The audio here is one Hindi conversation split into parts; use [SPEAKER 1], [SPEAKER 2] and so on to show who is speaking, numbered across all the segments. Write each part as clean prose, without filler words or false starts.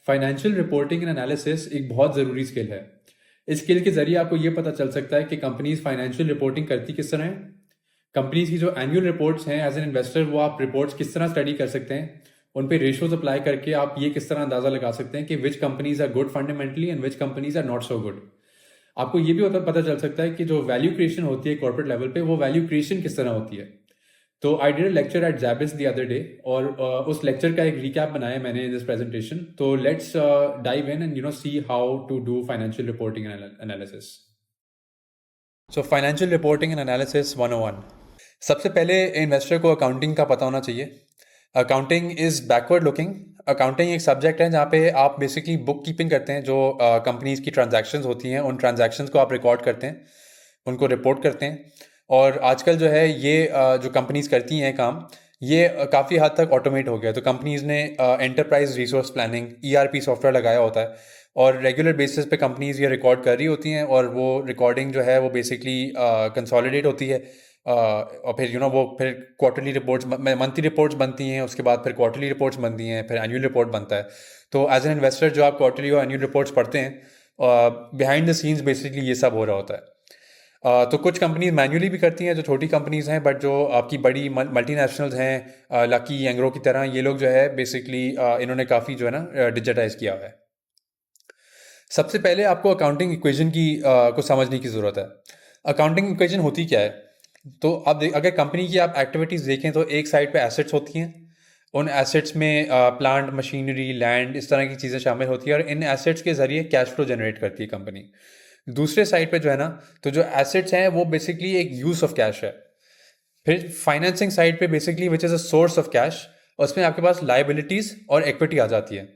[SPEAKER 1] फाइनेंशियल रिपोर्टिंग एंड एनालिसिस एक बहुत ज़रूरी स्किल है। इस स्किल के जरिए आपको ये पता चल सकता है कि कंपनीज फाइनेंशियल रिपोर्टिंग करती किस तरह है। कंपनीज की जो एनुअल रिपोर्ट्स हैं एज एन इन्वेस्टर, वो आप रिपोर्ट्स किस तरह स्टडी कर सकते हैं। उन पे रेशियोज अप्लाई करके आप ये किस तरह अंदाजा लगा सकते हैं कि which companies are good fundamentally and which companies are not so good. आपको ये भी पता चल सकता है कि जो वैल्यू क्रिएशन होती है कॉर्पोरेट लेवल पे, वो वैल्यू क्रिएशन किस तरह होती है। तो I did a lecture at JBIMS the other day, और उस लेक्चर का एक रिकैप बनाया मैंने इन दिस प्रेजेंटेशन। तो let's dive in and see how to do financial reporting and analysis. So financial reporting and analysis 101। सबसे पहले इन्वेस्टर को अकाउंटिंग का पता होना चाहिए। Accounting is backward looking. Accounting एक सब्जेक्ट है जहाँ पे आप बेसिकली बुक कीपिंग करते हैं। जो कंपनीज की ट्रांजैक्शंस होती हैं, उन ट्रांजैक्शंस को आप रिकॉर्ड करते हैं, उनको रिपोर्ट करते हैं। और आजकल जो है ये जो कंपनीज करती हैं काम, ये काफ़ी हद तक ऑटोमेट हो गया। तो कंपनीज ने enterprise resource planning ERP software लगाया होता है, और रेगुलर बेसिस पे कंपनीज ये रिकॉर्ड कर रही होती हैं, और वो रिकॉर्डिंग जो है वो बेसिकली कंसोलिडेट होती है। और फिर वो फिर क्वार्टरली रिपोर्ट्स, मंथली रिपोर्ट्स बनती हैं, उसके बाद फिर क्वार्टरली रिपोर्ट्स बनती हैं, फिर एनुअल रिपोर्ट बनता है। तो एज एन इन्वेस्टर जो आप क्वार्टरली और एनुअल रिपोर्ट्स पढ़ते हैं, बिहाइंड द सीन्स बेसिकली ये सब हो रहा होता है। तो कुछ कंपनीज मैन्युअली भी करती हैं, जो छोटी कंपनीज हैं, बट जो आपकी बड़ी मल्टीनेशनल्स हैं, लकी एंग्रो की तरह, ये लोग जो है बेसिकली इन्होंने काफ़ी जो है ना डिजिटाइज किया हुआ है। सबसे पहले आपको अकाउंटिंग इक्वेशन की को समझने की ज़रूरत है। अकाउंटिंग इक्वेशन होती क्या है? तो आप अगर कंपनी की आप एक्टिविटीज़ देखें तो एक साइड पे एसेट्स होती हैं। उन एसेट्स में प्लांट, मशीनरी, लैंड, इस तरह की चीज़ें शामिल होती है, और इन एसेट्स के ज़रिए कैश फ्लो जनरेट करती है कंपनी। दूसरे साइड पे जो है ना, तो जो एसेट्स हैं वो बेसिकली एक यूज़ ऑफ कैश है। फिर फाइनेंसिंग साइड पे basically which is a source of cash, उसमें आपके पास लाइबिलिटीज़ और इक्विटी आ जाती है।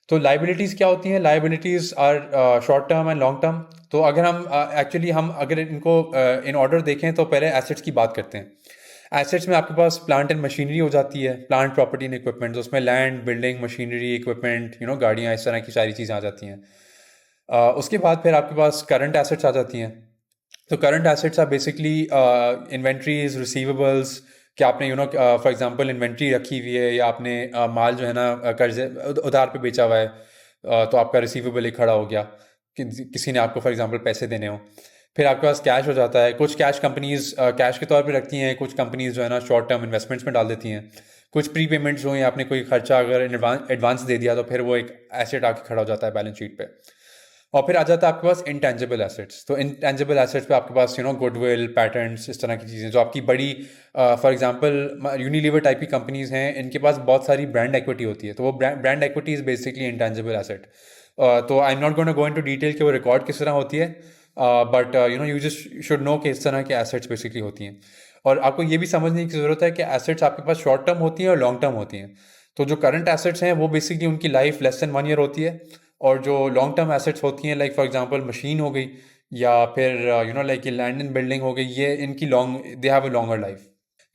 [SPEAKER 1] तो लाइबिलिटीज़ क्या होती हैं? Liabilities are short term and long term. तो अगर हम एक्चुअली हम अगर इनको इन ऑर्डर देखें तो पहले एसेट्स की बात करते हैं। एसेट्स में आपके पास प्लांट एंड मशीनरी हो जाती है, प्लांट, प्रॉपर्टी एंड इक्विपमेंट। तो उसमें लैंड, बिल्डिंग, मशीनरी, इक्विपमेंट, गाड़ियाँ, इस तरह की सारी चीज़ें आ जाती हैं। उसके बाद फिर आपके पास करंट एसेट्स आ जाती हैं। तो current assets are basically inventories, receivables. कि आपने फॉर एग्जांपल इन्वेंट्री रखी हुई है, या आपने माल जो है ना कर्जे उधार पे बेचा हुआ है, तो आपका रिसीवेबल एक खड़ा हो गया कि किसी ने आपको फॉर एग्जांपल पैसे देने हो। फिर आपके पास कैश हो जाता है। कुछ कैश कंपनीज कैश के तौर पे रखती हैं, कुछ कंपनीज जो है ना शॉर्ट टर्म इन्वेस्टमेंट्स में डाल देती हैं। कुछ प्री पेमेंट्स हो, या आपने कोई खर्चा अगर एडवांस दे दिया, तो फिर वो एक एसेट आके खड़ा हो जाता है बैलेंस शीट पे। और फिर आ जाता है आपके पास इंटेंजिबल एसेट्स। तो इंटेंजिबल एसेट्स पे आपके पास गुडविल, पैटर्न्स, इस तरह की चीज़ें जो आपकी बड़ी, फॉर एग्जांपल यूनिलीवर टाइप की कंपनीज हैं, इनके पास बहुत सारी ब्रांड एक्विटी होती है। तो वो brand equity is basically intangible asset. तो I am not going to go into detail कि वो रिकॉर्ड किस तरह होती है, but you just should know कि इस तरह के एसेट्स बेसिकली होती हैं। और आपको ये भी समझने की ज़रूरत है कि एसेट्स आपके पास शॉर्ट टर्म होती हैं और लॉन्ग टर्म होती हैं। तो जो करंट एसेट्स हैं वो बेसिकली उनकी लाइफ लेस देन 1 ईयर होती है, और जो लॉन्ग टर्म एसेट्स होती हैं, लाइक फॉर एग्जांपल मशीन हो गई, या फिर लाइक ये लैंड एंड बिल्डिंग हो गई, ये इनकी they have a longer life.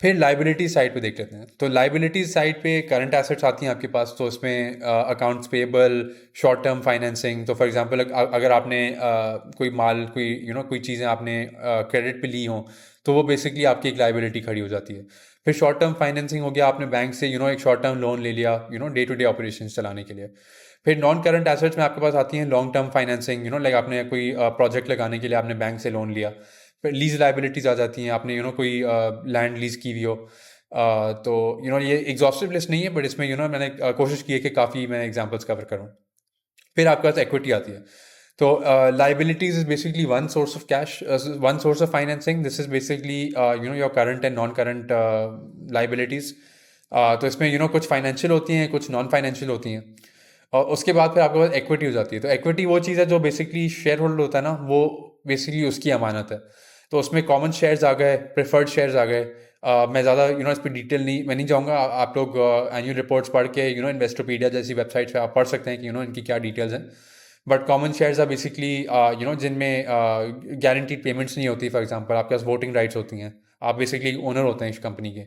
[SPEAKER 1] फिर लाइबिलिटी साइड पे देख लेते हैं। तो लाइबिलिटी साइड पे करंट एसेट्स आती हैं आपके पास। तो उसमें accounts payable, short term financing. तो फॉर एग्जांपल अगर आपने कोई माल, कोई चीज़ें आपने क्रेडिट पे ली हों, तो वो बेसिकली आपकी एक लाइबिलिटी खड़ी हो जाती है। फिर शॉर्ट टर्म फाइनेंसिंग हो गया, आपने बैंक से एक शॉर्ट टर्म लोन ले लिया डे टू डे ऑपरेशन चलाने के लिए। फिर नॉन करंट एसेट्स में आपके पास आती हैं लॉन्ग टर्म फाइनेंसिंग, लाइक आपने कोई प्रोजेक्ट लगाने के लिए आपने बैंक से लोन लिया। फिर लीज लाइबिलिटीज़ आ जाती हैं, आपने कोई लैंड लीज की हुई हो। तो ये एग्जॉस्टिव लिस्ट नहीं है, बट इसमें मैंने कोशिश की है कि काफ़ी मैं एग्जांपल्स कवर करूँ। फिर आपके पास इक्विटी आती है। तो liabilities is basically one source of cash, one source of financing. This is basically your current and non current liabilities. तो इसमें कुछ फाइनेंशियल होती हैं, कुछ नॉन फाइनेंशियल होती हैं। और उसके बाद फिर आपके पास इक्विटी हो जाती है। तो इक्विटी वो चीज़ है जो बेसिकली शेयर होल्डर होता है ना, वो बेसिकली उसकी अमानत है। तो उसमें कॉमन शेयर्स आ गए, प्रेफर्ड शेयर्स आ गए। मैं ज़्यादा इस पर डिटेल मैं नहीं जाऊँगा। आप लोग एनुअल रिपोर्ट्स पढ़ के इन्वेस्टोपीडिया जैसी वेबसाइट पे आप पढ़ सकते हैं कि इनकी क्या डिटेल्स हैं। But common shares are basically जिनमें गारंटीड पेमेंट्स नहीं होती। फॉर एग्जांपल आपके पास वोटिंग राइट्स होती हैं, आप बेसिकली ओनर होते हैं इस कंपनी के।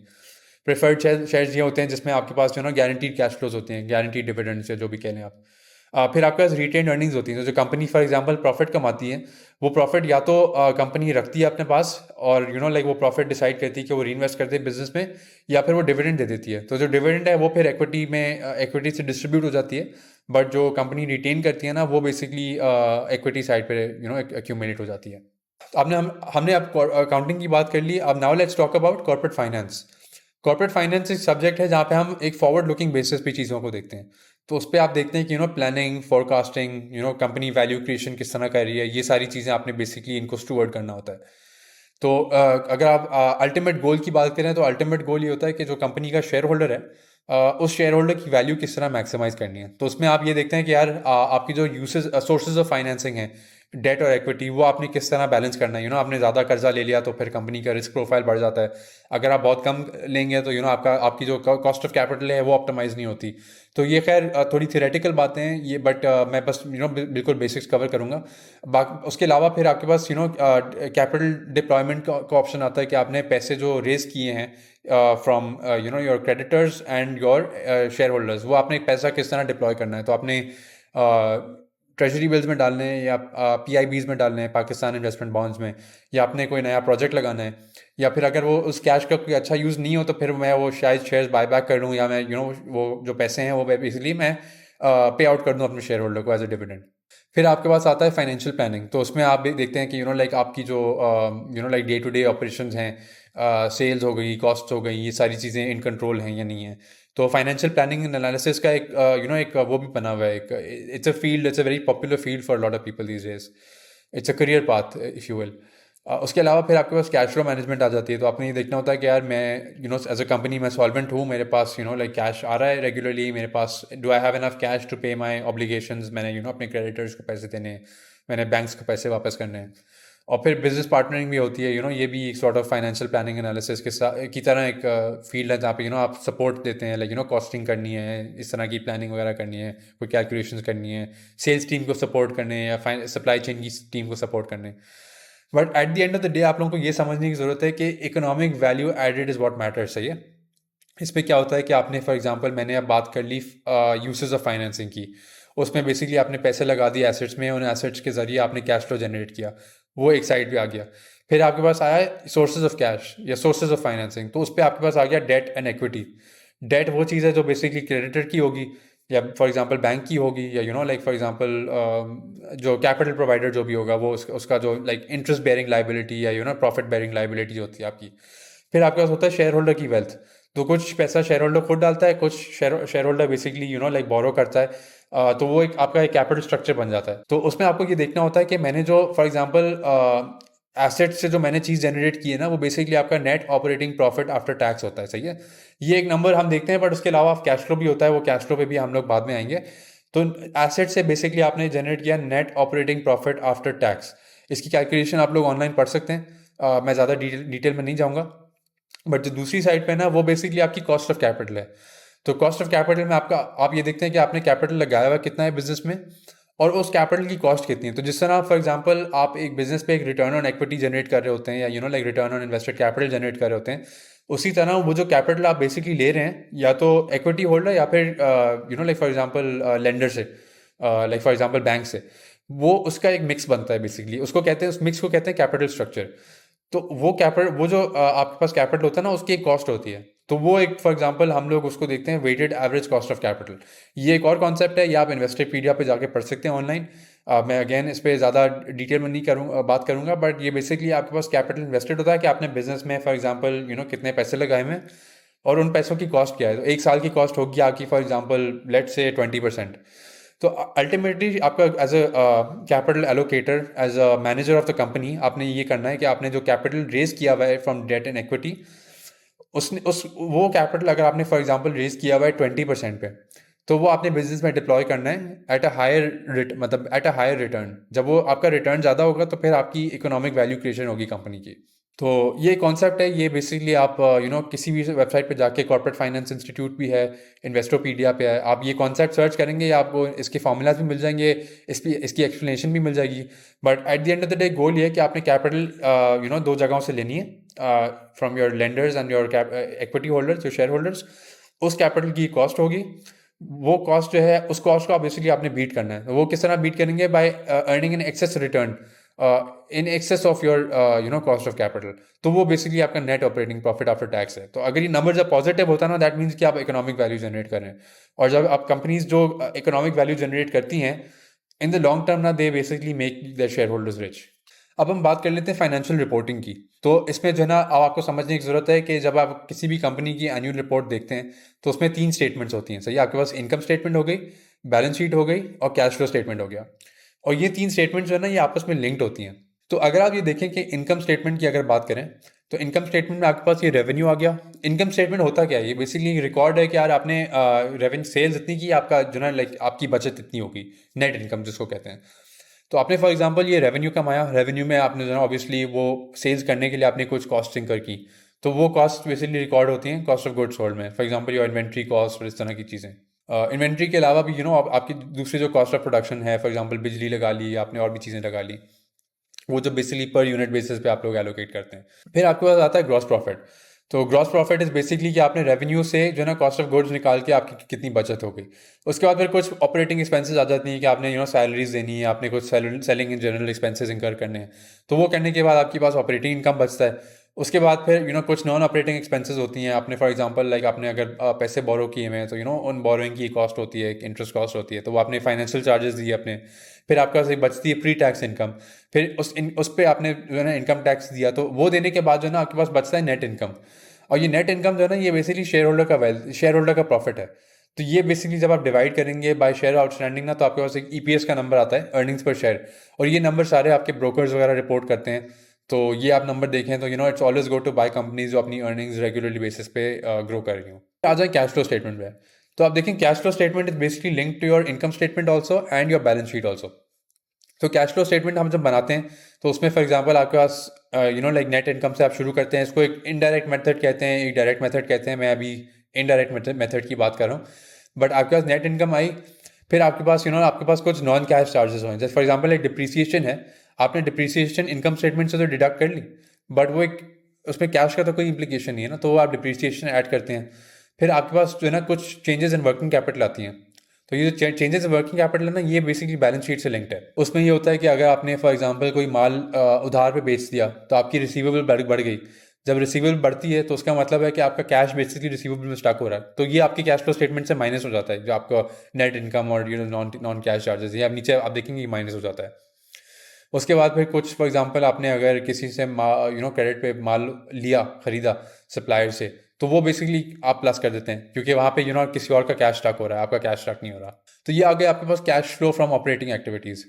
[SPEAKER 1] प्रेफर्ड शेयर्स ये होते हैं जिसमें आपके पास गारंटीड कैश फ्लोज होते हैं, गारंटीड डिविडेंड्स, या जो भी कह लें आप। फिर आपके पास रिटेन अर्निंग्स होती हैं। तो जो कंपनी फॉर एग्जांपल प्रॉफिट कमाती है, वो प्रॉफिट या तो कंपनी रखती है अपने पास, और लाइक वो प्रॉफिट डिसाइड करती है कि वो रीइन्वेस्ट करते हैं बिजनेस में, या फिर वो डिविडेंड दे देती है। तो जो डिविडेंड है वो फिर इक्विटी से डिस्ट्रीब्यूट हो जाती है, बट जो कंपनी रिटेन करती है ना वो बेसिकली इक्विटी साइड पे एक्यूमुलेट हो जाती है। तो हमने अब अकाउंटिंग की बात कर ली। अब now let's talk about corporate finance. Corporate finance एक सब्जेक्ट है जहाँ पे हम एक फॉरवर्ड लुकिंग बेसिस पे चीज़ों को देखते हैं। तो उस पर आप देखते हैं कि planning, forecasting, company value creation किस तरह कर रही है, ये सारी चीज़ें आपने बेसिकली इनको स्टूवर्ड करना होता है। तो अगर आप अल्टीमेट गोल की बात करें तो अल्टीमेट गोल ये होता है कि जो कंपनी का शेयर होल्डर है, उस शेयर होल्डर की वैल्यू किस तरह मैक्सिमाइज करनी है। तो उसमें आप ये देखते हैं कि यार आपकी जो यूसेज सोर्सेज ऑफ फाइनेंसिंग है, डेट और इक्विटी, वो आपने किस तरह बैलेंस करना है। आपने ज़्यादा कर्जा ले लिया तो फिर कंपनी का रिस्क प्रोफाइल बढ़ जाता है। अगर आप बहुत कम लेंगे तो आपकी जो कॉस्ट ऑफ कैपिटल है वो ऑप्टिमाइज नहीं होती। तो ये खैर थोड़ी थियोरेटिकल बातें हैं ये, बट मैं बस बिल्कुल बेसिक्स कवर करूँगा। उसके अलावा फिर आपके पास कैपिटल डिप्लॉयमेंट का ऑप्शन आता है कि आपने पैसे जो रेज किए हैं from your creditors and your share holders, वो आपने पैसा किस तरह डिप्लॉय करना है। तो आपने ट्रेजरी बिल्स में डालने हैं, या PIBs में डालने हैं, पाकिस्तान इन्वेस्टमेंट बॉन्ड्स में, या आपने कोई नया प्रोजेक्ट लगाना है, या फिर अगर वो उस कैश का कोई अच्छा यूज़ नहीं हो तो फिर मैं वो शायद शेयर्स बाय बैक कर लूँ, या मैं वो जो पैसे हैं वो बेसिकली मैं पे आउट कर दूँ अपने शेयर होल्डर को एज अ डिविडेंड। फिर आपके पास आता है फाइनेंशियल प्लानिंग। तो उसमें आप भी देखते हैं कि लाइक आपकी जो like day to day operations हैं, सेल्स हो गई, कॉस्ट हो गई, ये सारी चीज़ें इन कंट्रोल हैं या नहीं है। तो फाइनेंशियल प्लानिंग एंड एनालिसिस का एक एक वो भी बना हुआ है, एक it's a field, it's a very popular field for lot of people these days. It's a career path if you will. उसके अलावा फिर आपके पास कैश फ्लो मैनेजमेंट आ जाती है। तो आपने ये देखना होता है कि यार मैं एज अ कंपनी मैं सॉल्वेंट हूँ, मेरे पास लाइक कैश आ रहा है रेगुलरली, मेरे पास do I have enough cash to pay my obligations, मैंने अपने क्रेडिटर्स को पैसे देने हैं, मैंने बैंक्स को पैसे वापस करने हैं। और फिर बिजनेस पार्टनरिंग भी होती है। ये भी एक sort of financial planning analysis की तरह एक फील्ड है जहाँ पे आप सपोर्ट देते हैं, लाइक कॉस्टिंग करनी है, इस तरह की प्लानिंग वगैरह करनी है, कोई कैलकुलेशंस करनी है, सेल्स टीम को सपोर्ट करने या सप्लाई चेन की टीम को सपोर्ट करने। But at the end of the day आप लोगों को ये समझने की ज़रूरत है कि economic value added is what matters. सही है। इसमें क्या होता है कि आपने फॉर एग्जांपल मैंने अब बात कर ली यूसेस ऑफ फाइनेंसिंग की। उसमें बेसिकली आपने पैसे लगा दिए एसेट्स में, उन एसेट्स के जरिए आपने कैश फ्लो जनरेट किया, वो एक साइड पे आ गया। फिर आपके पास आया सोर्सेज ऑफ कैश या सोर्सेज ऑफ फाइनेंसिंग। तो उस पर आपके पास आ गया डेट एंड इक्विटी। डेट वो चीज़ है जो बेसिकली क्रेडिटर की होगी, या फॉर एग्जांपल बैंक की होगी, या लाइक फॉर एग्जांपल जो कैपिटल प्रोवाइडर जो भी होगा वो उसका जो लाइक इंटरेस्ट बेयरिंग लाइबिलिटी या प्रॉफिट बेयरिंग लाइबिलिटी होती है आपकी। फिर आपके पास होता है शेयर होल्डर की वेल्थ। तो कुछ पैसा शेयर होल्डर खुद डालता है, कुछ शेयर होल्डर बेसिकली लाइक बोरो करता है। तो वो एक आपका एक कैपिटल स्ट्रक्चर बन जाता है। तो उसमें आपको ये देखना होता है कि मैंने जो फॉर एग्जांपल एसेट से जो मैंने चीज़ जनरेट की है ना, वो बेसिकली आपका net operating profit after tax होता है। सही है। ये एक नंबर हम देखते हैं, बट उसके अलावा कैश फ्लो भी होता है, वो कैश फ्लो पे भी हम लोग बाद में आएंगे। तो एसेट से बेसिकली आपने जनरेट किया net operating profit after tax. इसकी कैलकुलेशन आप लोग ऑनलाइन पढ़ सकते हैं, मैं ज़्यादा डिटेल में नहीं जाऊँगा। बट जो दूसरी साइड पे ना, वो बेसिकली आपकी कॉस्ट ऑफ कैपिटल है। तो कॉस्ट ऑफ कैपिटल में आप ये देखते हैं कि आपने कैपिटल लगाया हुआ कितना है बिजनेस में, और उस कैपिटल की कॉस्ट कितनी है। तो जिस तरह फॉर एग्जांपल आप एक बिजनेस पे एक रिटर्न ऑन इक्विटी जनरेट कर रहे होते हैं, या like return on invested capital generate कर रहे होते हैं, उसी तरह वो जो कैपिटल आप बेसिकली ले रहे हैं, या तो इक्विटी होल्डर या फिर लाइक फॉर एग्जांपल लेंडर से, लाइक फॉर एग्जांपल बैंक से, वो उसका एक मिक्स बनता है बेसिकली। उसको कहते हैं, उस मिक्स को कहते हैं कैपिटल स्ट्रक्चर। तो वो जो आपके पास कैपिटल होता है ना, उसकी एक कॉस्ट होती है। तो वो एक फॉर एग्जांपल हम लोग उसको देखते हैं weighted average cost of capital. ये एक और कॉन्सेप्ट है, ये आप इन्वेस्टरपीडिया पे जाके पढ़ सकते हैं ऑनलाइन। मैं अगेन इस पर ज़्यादा डिटेल में नहीं बात करूंगा, बट ये बेसिकली आपके पास कैपिटल इन्वेस्टेड होता है कि आपने बिजनेस में फॉर एग्जांपल कितने पैसे लगाए हुए हैं, और उन पैसों की कॉस्ट क्या है। तो एक साल की कॉस्ट होगी आपकी फॉर एग्जांपल लेट्स से 20%। तो अल्टीमेटली आपका as a capital allocator, as a manager of the company, आपने ये करना है कि आपने जो कैपिटल रेज किया हुआ है फ्रॉम डेट एंड इक्विटी, वो कैपिटल अगर आपने फॉर एग्जांपल रेज किया हुआ है 20% पे, तो वो आपने बिजनेस में डिप्लॉय करना है एट अ हायर मतलब एट अ हायर रिटर्न। जब वो आपका रिटर्न ज़्यादा होगा तो फिर आपकी इकोनॉमिक वैल्यू क्रिएशन होगी कंपनी की। तो ये कॉन्सेप्ट है, ये बेसिकली आप किसी भी वेबसाइट पे जाके, कॉर्पोरेट फाइनेंस इंस्टीट्यूट भी है, इन्वेस्टोपीडिया पे है, आप ये कॉन्सेप्ट सर्च करेंगे, आपको इसके फॉर्मूलाज भी मिल जाएंगे, इसकी एक्सप्लेनेशन भी मिल जाएगी। But at the end of the day goal ये है कि आपने कैपिटल दो जगहों से लेनी है, from your lenders and your equity holders, your share holders. उस कैपिटल की कॉस्ट होगी, वो कॉस्ट जो है, उस कॉस्ट को आप बेसिकली आपने बीट करना है। वो किस तरह बीट करेंगे? By earning an excess return in excess of your cost of capital, तो वो बेसिकली आपका net operating profit after tax है। तो अगर ये नंबर जब पॉजिटिव होता है ना, दैट मीन्स कि आप इकोनॉमिक वैल्यू जनरेट कर रहे हैं। और जब आप कंपनीज जो इकोनॉमिक वैल्यू जनरेट करती हैं इन द लॉन्ग टर्म ना, they basically make their share holders rich. अब हम बात कर लेते हैं फाइनेंशियल रिपोर्टिंग की। तो इसमें जो है ना, अब आपको समझने की जरूरत है कि जब आप किसी भी कंपनी की एनुअल रिपोर्ट देखते हैं तो उसमें 3 स्टेटमेंट्स होती हैं। सही है, आपके पास इनकम स्टेटमेंट हो गई, बैलेंस शीट हो गई और कैश फ्लो स्टेटमेंट हो गया। और ये 3 स्टेटमेंट जो है ना, ये आपस में लिंक्ड होती हैं। तो अगर आप ये देखें कि इनकम स्टेटमेंट की अगर बात करें, तो इनकम स्टेटमेंट में आपके पास ये रेवेन्यू आ गया। इनकम स्टेटमेंट होता क्या है? ये बेसिकली रिकॉर्ड है कि यार आपने रेवेन्यू सेल्स इतनी की, आपका जो ना लाइक आपकी बचत इतनी होगी, नेट इनकम जिसको कहते हैं। तो आपने फॉर एग्जांपल ये रेवेन्यू कमाया, रेवेन्यू में आपने जो है ऑब्वियसली वो सेल्स करने के लिए आपने कुछ कॉस्ट इंकर की, तो वो कॉस्ट बेसिकली रिकॉर्ड होती हैं कॉस्ट ऑफ गुड्स सोल्ड में। For example your inventory cost और इस तरह की चीज़ें। इन्वेंट्री के अलावा भी आपकी दूसरी जो कॉस्ट ऑफ प्रोडक्शन है, फॉर एग्जांपल बिजली लगा ली, आपने और भी चीज़ें लगा ली, वो जो बेसिकली पर यूनिट बेसिस पे आप लोग एलोकेट करते हैं। फिर आपके पास आता है ग्रॉस प्रॉफिट। तो ग्रॉस प्रॉफिट इज बेसिकली कि आपने रेवेन्यू से जो है ना कॉस्ट ऑफ गुड्स निकाल के आपकी कितनी बचत हो गई। उसके बाद फिर कुछ ऑपरेटिंग एक्सपेंसेस आ जाती हैं कि आपने सैलरीज देनी है, आपने कुछ सेलिंग इन जनरल एक्सपेंसेस इंकर करने हैं। तो वो करने के बाद आपके पास ऑपरेटिंग इनकम बचता है। उसके बाद फिर कुछ नॉन ऑपरेटिंग एक्सपेंसेस होती हैं। आपने फॉर एग्जांपल लाइक आपने अगर पैसे बोरो किए हुए हैं तो उन बोरोइंग की कॉस्ट होती है, इंटरेस्ट कॉस्ट होती है, तो वो आपने फाइनेंशियल चार्जेस दिए अपने। फिर आपका से बचती है प्री टैक्स इनकम। फिर उस पर आपने जो है ना इनकम टैक्स दिया, तो वो देने के बाद जो है ना आपके पास बचता है नेट इनकम। और ये नेट इनकम जो है ना, ये बेसिकली शेयर होल्डर का प्रॉफिट है। तो ये बेसिकली जब आप डिवाइड करेंगे बाय शेयर आउटस्टैंडिंग ना, तो आपके पास एक ईपीएस का नंबर आता है, अर्निंग्स पर शेयर। और ये नंबर सारे आपके ब्रोकर्स वगैरह रिपोर्ट करते हैं। तो ये आप नंबर देखें तो it's always go to buy companies जो अपनी अर्निंग्स रेगुलरली बेसिस पे ग्रो कर रही हूँ। आ जाए कैश फ्लो स्टेटमेंट पे। तो आप देखें cash flow statement is basically link to your income statement also and your balance sheet also. तो कैश फ्लो स्टेटमेंट हम जब बनाते हैं तो उसमें फॉर एग्जांपल आपके पास लाइक नेट इनकम से आप शुरू करते हैं। इसको एक इनडायरेक्ट मेथड कहते हैं, एक डायरेक्ट मेथड कहते हैं। मैं अभी इनडायरेक्ट मेथड की बात कर रहा हूँ। बट आपके पास नेट इनकम आई, फिर आपके पास आपके पास कुछ नॉन कैश चार्जेस हुए। जैसे फॉर एग्जांपल एक डिप्रिसिएशन है, आपने डिप्रिसिएशन इनकम स्टेटमेंट से तो डिडक्ट कर ली, बट वो एक उसमें कैश का तो कोई इंप्लीकेशन नहीं है ना, तो वो आप डिप्रिसिएशन ऐड करते हैं। फिर आपके पास जो है ना कुछ चेंजेस इन वर्किंग कैपिटल आती हैं। तो ये जो चेंजेस इन वर्किंग कैपिटल है ना, ये बेसिकली बैलेंस शीट से लिंक्ड है। उसमें ये होता है कि अगर आपने फॉर एग्जांपल कोई माल उधार पे बेच दिया, तो आपकी रिसीवेबल बढ़ गई। जब रिसीवेबल बढ़ती है तो उसका मतलब है कि आपका कैश बेसिकली रिसीवेबल में स्टक हो रहा है, तो ये आपके कैश फ्लो स्टेटमेंट से माइनस हो जाता है। जो आपका नेट इनकम और नॉन कैश चार्जेस, ये आप नीचे आप देखेंगे माइनस हो जाता है। उसके बाद फिर कुछ फॉर एग्जांपल आपने अगर किसी से क्रेडिट पे माल लिया, खरीदा सप्लायर से, तो वो बेसिकली आप प्लस कर देते हैं, क्योंकि वहाँ पे किसी और का कैश स्टक हो रहा है, आपका कैश स्टक नहीं हो रहा। तो ये आ गया आपके पास cash flow from operating activities.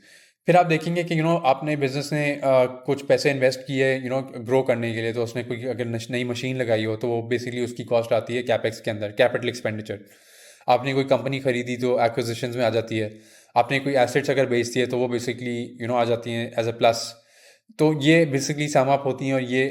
[SPEAKER 1] फिर आप देखेंगे कि आपने बिजनेस ने कुछ पैसे इन्वेस्ट किए ग्रो करने के लिए, तो उसने कोई अगर नई मशीन लगाई हो, तो वो बेसिकली उसकी कॉस्ट आती है कैपेक्स के अंदर, कैपिटल एक्सपेंडिचर। आपने कोई कंपनी खरीदी तो एक्विजिशंस में आ जाती है। आपने कोई एसेट्स अगर बेच दिए तो वो बेसिकली आ जाती हैं एज अ प्लस। तो ये बेसिकली सम अप होती हैं और ये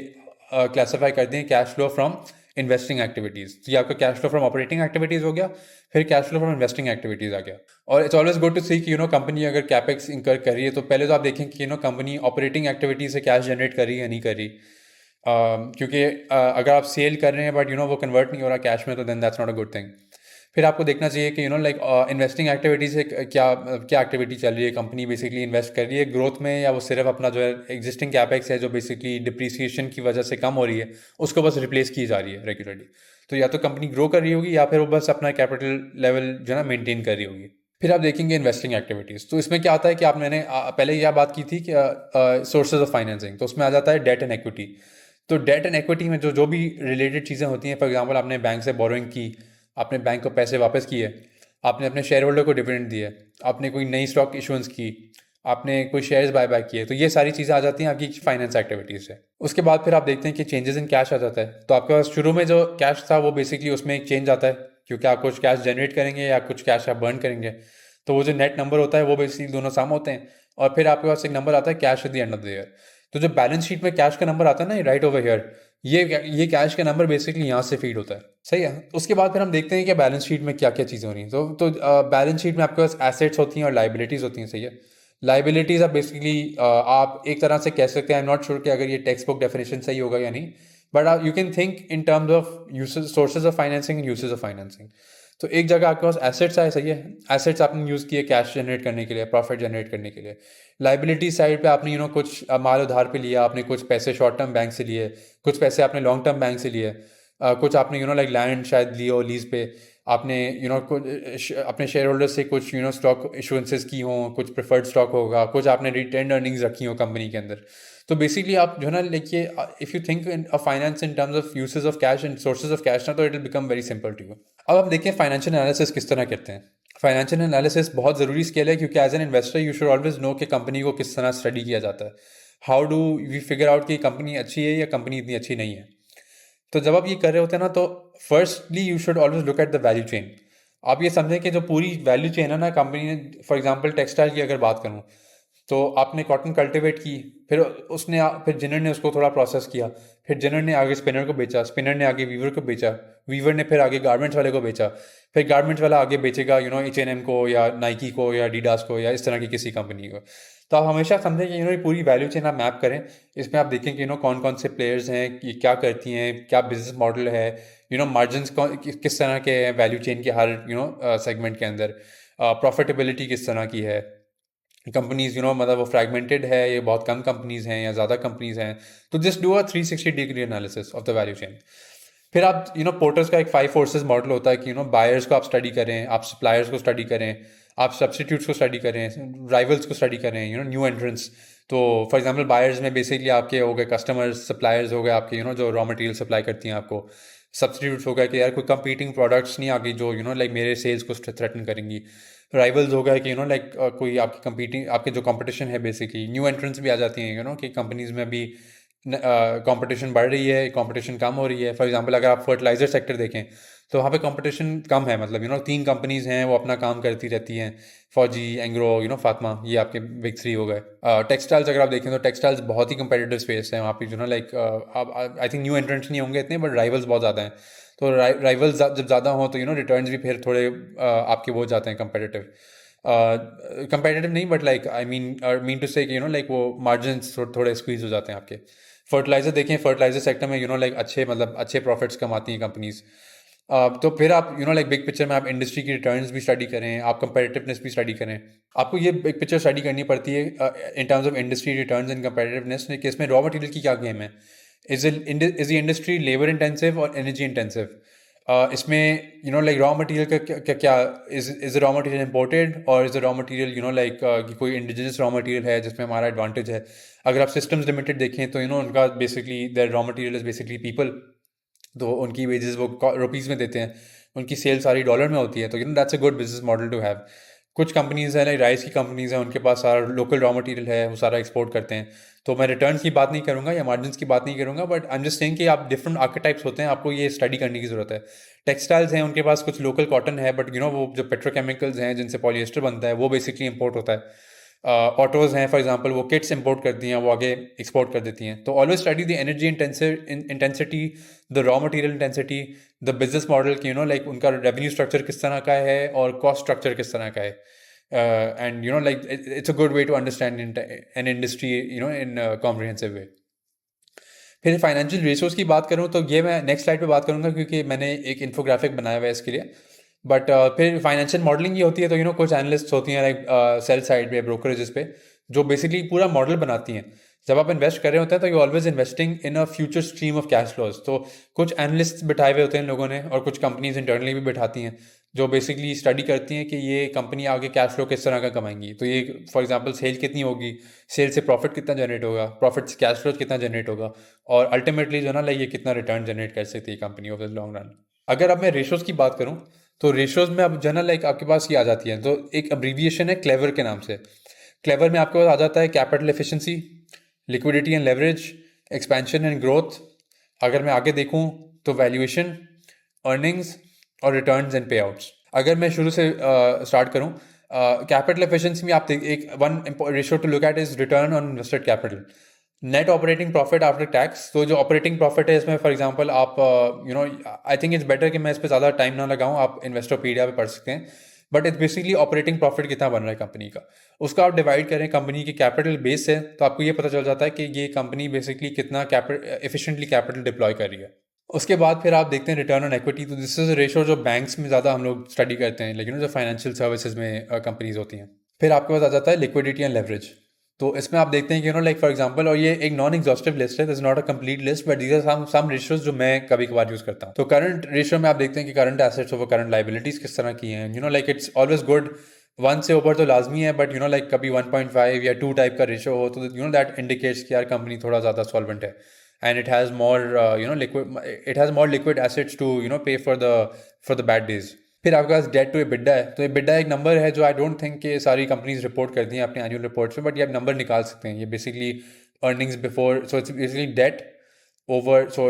[SPEAKER 1] क्लासीफाई करते हैं cash flow from investing activities. तो ये आपका cash flow from operating activities हो गया। फिर cash flow from investing activities आ गया। और it's always good to see कि कंपनी अगर कैपेक्स इंकर कर रही है, तो पहले तो आप देखें कि कंपनी ऑपरेटिंग एक्टिविटीज से कैश जनरेट कर रही है या नहीं कर रही। क्योंकि अगर आप सेल कर रहे हैं बट वो कन्वर्ट नहीं हो रहा कैश में, तो then that's not a good thing. फिर आपको देखना चाहिए कि लाइक इन्वेस्टिंग एक्टिविटी से क्या क्या एक्टिविटी चल रही है, कंपनी बेसिकली इन्वेस्ट कर रही है ग्रोथ में, या वो सिर्फ अपना जो है एग्जिस्टिंग कैपेक्स है जो बेसिकली डिप्रिसिएशन की वजह से कम हो रही है, उसको बस रिप्लेस की जा रही है रेगुलरली। तो या तो कंपनी ग्रो कर रही होगी, या फिर वो बस अपना कैपिटल लेवल जो है ना मेनटेन कर रही होगी। फिर आप देखेंगे इन्वेस्टिंग एक्टिविटीज़। तो इसमें क्या आता है कि मैंने पहले यह बात की थी कि सोर्सेज ऑफ फाइनेंसिंग, तो उसमें आ जाता है डेट एंड इक्विटी। तो डेट एंड इक्विटी में जो भी रिलेटेड चीज़ें होती हैं, फॉर एग्जांपल आपने बैंक से बोरोइंग की, आपने बैंक को पैसे वापस किए, आपने अपने शेयर होल्डर को डिविडेंड दिए, आपने कोई नई स्टॉक इशुएंस की, आपने कोई शेयर्स बाय बैक किए, तो ये सारी चीज़ें आ जाती हैं आपकी फाइनेंस एक्टिविटीज़ से। उसके बाद फिर आप देखते हैं कि चेंजेस इन कैश आ जाता है। तो आपके पास शुरू में जो कैश था वो बेसिकली उसमें एक चेंज आता है, क्योंकि आप कुछ कैश जनरेट करेंगे या कुछ कैश आप बर्न करेंगे। तो वो जो नेट नंबर होता है वो बेसिकली दोनों साम होते हैं। और फिर आपके पास एक नंबर आता है cash at the end of the year. तो जो बैलेंस शीट में कैश का नंबर आता है ना, राइट ओवर हियर, ये कैश का नंबर बेसिकली यहाँ से फीड होता है। सही है। उसके बाद फिर हम देखते हैं कि बैलेंस शीट में क्या क्या चीज़ें हो रही हैं। तो बैलेंस शीट में आपके पास एसेट्स होती हैं और लाइबिलिटीज़ होती हैं। सही है। लाइबिलिटीज़ आप बेसिकली आप एक तरह से कह सकते हैं, आई एम नॉट श्योर कि अगर ये टेक्स्ट बुक डेफिनेशन सही होगा या नहीं, but you can think in terms of usage, sources of financing and usage of financing. तो एक जगह आपके पास एसेट्स आए, सही है, एसेट्स आपने यूज़ किए कैश जनरेट करने के लिए, प्रॉफिट जनरेट करने के लिए। लाइबिलिटी साइड पे आपने कुछ माल उधार पे लिया, आपने कुछ पैसे शॉर्ट टर्म बैंक से लिए, कुछ पैसे आपने लॉन्ग टर्म बैंक से लिए, कुछ आपने लाइक लैंड शायद लिए हो लीज पे, आपने कुछ अपने शेयर होल्डर से कुछ स्टॉक इशुएंसेस की हों, कुछ प्रेफर्ड स्टॉक होगा, कुछ आपने रिटेन अर्निंग्स रखी हो कंपनी के अंदर। तो बेसिकली आप लाइक ये if you think in finance in terms of usage of cash and sources of cash ना, तो it will become very simple to you. अब हम देखें फाइनेंशियल एनालिसिस किस तरह करते हैं। फाइनेंशियल एनालिसिस बहुत ज़रूरी स्किल है, क्योंकि as an investor you should always know कि कंपनी को किस तरह स्टडी किया जाता है। How do we figure out कि कंपनी अच्छी है या कंपनी इतनी अच्छी नहीं है। तो जब आप ये कर रहे होते हैं ना, तो firstly you should always look at the value chain. आप ये समझें कि जो पूरी वैल्यू चेन है ना कंपनी ने, फॉर एग्जांपल टेक्सटाइल की अगर बात करूँ, तो आपने कॉटन कल्टीवेट की, फिर फिर जिनर ने उसको थोड़ा प्रोसेस किया, फिर जिनर ने आगे स्पिनर को बेचा, स्पिनर ने आगे वीवर को बेचा, वीवर ने फिर आगे गारमेंट्स वाले को बेचा, फिर गारमेंट्स वाला आगे बेचेगा H&M को या नाइकी को या एडिडास को या इस तरह की किसी कंपनी को। तो आप हमेशा समझें कि ये पूरी वैल्यू चेन आप मैप करें। इसमें आप देखें कि कौन कौन से प्लेयर्स हैं, ये क्या करती हैं, क्या बिजनेस मॉडल है, मार्जिन्स किस तरह के हैं वैल्यू चेन के हर सेगमेंट के अंदर, प्रॉफिटेबिलिटी किस तरह की है, कंपनीज मतलब वो फ्रैगमेंटेड है, ये बहुत कम कंपनीज हैं या ज़्यादा कंपनीज हैं। तो just do a 360 degree analysis of the value chain. फिर आप पोर्टर्स का एक 5 फोर्सेस मॉडल होता है कि बायर्स को आप स्टडी करें, आप सप्लायर्स को स्टडी करें, आप सब्सटीट्यूट्स को स्टडी करें, राइवल्स को स्टडी करें, न्यू एंट्रेंट्स। तो फॉर एग्जांपल बायर्स में बेसिकली आपके हो गए कस्टमर्स, सप्लायर्स हो गए आपके जो रॉ मटेरियल सप्लाई करती हैं आपको, सब्सटीट्यूट्स हो गए कि यार कोई कंपीटिंग प्रोडक्ट्स नहीं आ गई जो लाइक मेरे सेल्स को थ्रेटन करेंगी। राइवल्स हो गए कि लाइक कोई आपकी कंपीटिंग, आपके जो कंपटीशन है बेसिकली, न्यू एंट्रेंट्स भी आ जाती हैं कि कंपनीज में भी कंपटीशन बढ़ रही है, कंपटीशन कम हो रही है। फॉर एग्जांपल अगर आप फर्टिलाइजर सेक्टर देखें तो वहाँ पे कंपटीशन कम है, मतलब 3 कंपनीज हैं वो अपना काम करती रहती हैं, फौजी, एंग्रो, फातिमा, ये आपके बिग 3 हो गए। टेक्सटाइल्स अगर आप देखें तो टेक्सटाइल्स बहुत ही कंपेटिटिव स्पेस है वहाँ पे, like I think new entrants नहीं होंगे इतने, बट राइवल्स बहुत ज़्यादा हैं। तो राइवल्स जब ज़्यादा हों तो रिटर्न्स भी फिर थोड़े आपके वो जाते हैं कंपेटिटिव, कंपेटिटिव नहीं but like I mean to say like वो मार्जिन्स थोड़े स्क्वीज हो जाते हैं आपके। फर्टिलाइजर देखें, फर्टिलाइजर सेक्टर में लाइक अच्छे प्रॉफिट्स कमाती हैं कंपनीज। तो फिर आप लाइक बिग पिक्चर में आप इंडस्ट्री की रिटर्न्स भी स्टडी करें, आप कंपेटिटिवनेस भी स्टडी करें। आपको ये बिग पिक्चर स्टडी करनी पड़ती है इन terms of industry returns and competitiveness, कि इसमें रॉ मटेरियल की क्या गेम है। Is the industry labour intensive और एनर्जी इंटेंसिव? इसमें लाइक रॉ मटेरियल का क्या इज रॉ मटेरियल इम्पोर्टेड और इज रॉ मटेरियल लाइक कि कोई इंडिजिनस रॉ मटेरियल है जिसमें हमारा एडवांटेज है। अगर आप सिस्टम्स लिमिटेड देखें तो उनका basically their raw material is basically people, तो उनकी वेजेस वो रुपीज़ में देते हैं, उनकी सेल सारी डॉलर में होती है। तो that's a good business model to have. कुछ कंपनीज हैं लाइक राइस की कंपनीज हैं, उनके पास सारा लोकल रॉ मटेरियल है, वो सारा एक्सपोर्ट करते हैं। तो मैं रिटर्न की बात नहीं करूंगा या मार्जिन की बात नहीं करूंगा, but I am just saying कि आप डिफरेंट आर्केटाइप्स होते हैं, आपको ये स्टडी करने की जरूरत है। टेक्सटाइल्स हैं, उनके पास कुछ लोकल कॉटन है, बट वो जो पेट्रोकेमिकल्स हैं जिनसे पॉलिएस्टर बनता है वो बेसिकली इंपोर्ट होता है। ऑटोज़ हैं फॉर एग्जांपल, वो किट्स इंपोर्ट करती हैं, वो आगे एक्सपोर्ट कर देती हैं। तो always study the energy intensity, the raw material intensity, the business model की लाइक उनका रेवेन्यू स्ट्रक्चर किस तरह का है और कॉस्ट स्ट्रक्चर किस तरह का है। And like it's a good way to understand an industry in comprehensive way. फिर फाइनेंशियल रेशियोज की बात करूँ तो ये मैं नेक्स्ट स्लाइड पे बात करूँगा, क्योंकि मैंने एक इन्फोग्राफिक बनाया हुआ है इसके लिए। बट फिर फाइनेंशियल मॉडलिंग ये होती है, तो कुछ एनालिस्ट होती हैं लाइक सेल साइड पे, ब्रोकरेजेस पे, जो बेसिकली पूरा मॉडल बनाती हैं। जब आप इन्वेस्ट कर रहे होते हैं तो you always investing in a future stream of cash flows. तो कुछ एनालिस्ट बिठाए हुए होते हैं लोगों ने, और कुछ कंपनीज इंटरनली भी बिठाती हैं जो बेसिकली स्टडी करती हैं कि ये कंपनी आगे कैश फ्लो किस तरह का कमाएंगी। तो ये फॉर एग्जांपल सेल कितनी होगी, सेल से प्रॉफिट कितना जनरेट होगा, प्रॉफिट से कैश फ्लो कितना जनरेट होगा, और अल्टीमेटली जो ना लाइक ये कितना रिटर्न जनरेट कर सकती है company over the long run. अगर अब मैं रेशोज की बात करूँ तो रेशोज में अब जनरल लाइक आपके पास ये आ जाती है, तो एक अब्रीविएशन है क्लेवर के नाम से। क्लेवर में आपके पास आ जाता है capital efficiency, liquidity and leverage, expansion and growth. अगर मैं आगे देखूं तो वैल्यूएशन, अर्निंग्स और रिटर्न्स एंड पे आउट्स। अगर मैं शुरू से स्टार्ट करूं, कैपिटल एफिशिएंसी में आप एक one ratio two look eight is return on invested capital, net operating profit after tax. तो जो ऑपरेटिंग प्रॉफिट है इसमें फॉर एग्जांपल आप आई थिंक इट्स बेटर कि मैं इस पर ज़्यादा टाइम ना लगाऊं, आप इन्वेस्टोपीडिया पे पढ़ सकते हैं। But it's basically operating profit कितना बन रहा है कंपनी का, उसका आप डिवाइड करें कंपनी की कैपिटल बेस से, तो आपको ये पता चल जाता है कि ये कंपनी बेसिकली कितना एफिशिएंटली कैपिटल डिप्लॉय कर रही है। उसके बाद फिर आप देखते हैं रिटर्न ऑन इक्विटी। तो दिस इज रेशो जो बैंक्स में ज़्यादा हम लोग स्टडी करते हैं, लेकिन जो फाइनेंशियल सर्विसेज में कंपनीज होती हैं। फिर आपके पास आ जाता है लिक्विडिटी एंड लेवरेज। तो इसमें आप देखते हैं कि लाइक फॉर एग्जांपल, और ये एक नॉन एग्जॉस्टिव लिस्ट है, this is not a complete list, but these are some ratios जो मैं कभी कभार यूज करता हूँ। तो करंट रेशियो में आप देखते हैं कि current assets over current liabilities किस तरह की हैं। Like it's always good, one से ऊपर तो लाजमी है, बट लाइक कभी 1.5 या 2 टाइप का रेशियो हो तो दैट इंडिकेट्स कि यार कंपनी थोड़ा ज़्यादा सॉल्वेंट है, and it has more liquid assets to pay for the bad days. फिर आपके पास डेट टू एबिडा है। तो एबिडा एक नंबर है जो आई डोंट थिंक कि सारी कंपनीज रिपोर्ट करती हैं अपने एनुअल रिपोर्ट्स में, बट ये आप नंबर निकाल सकते हैं। ये basically earnings before, so it's basically debt over, so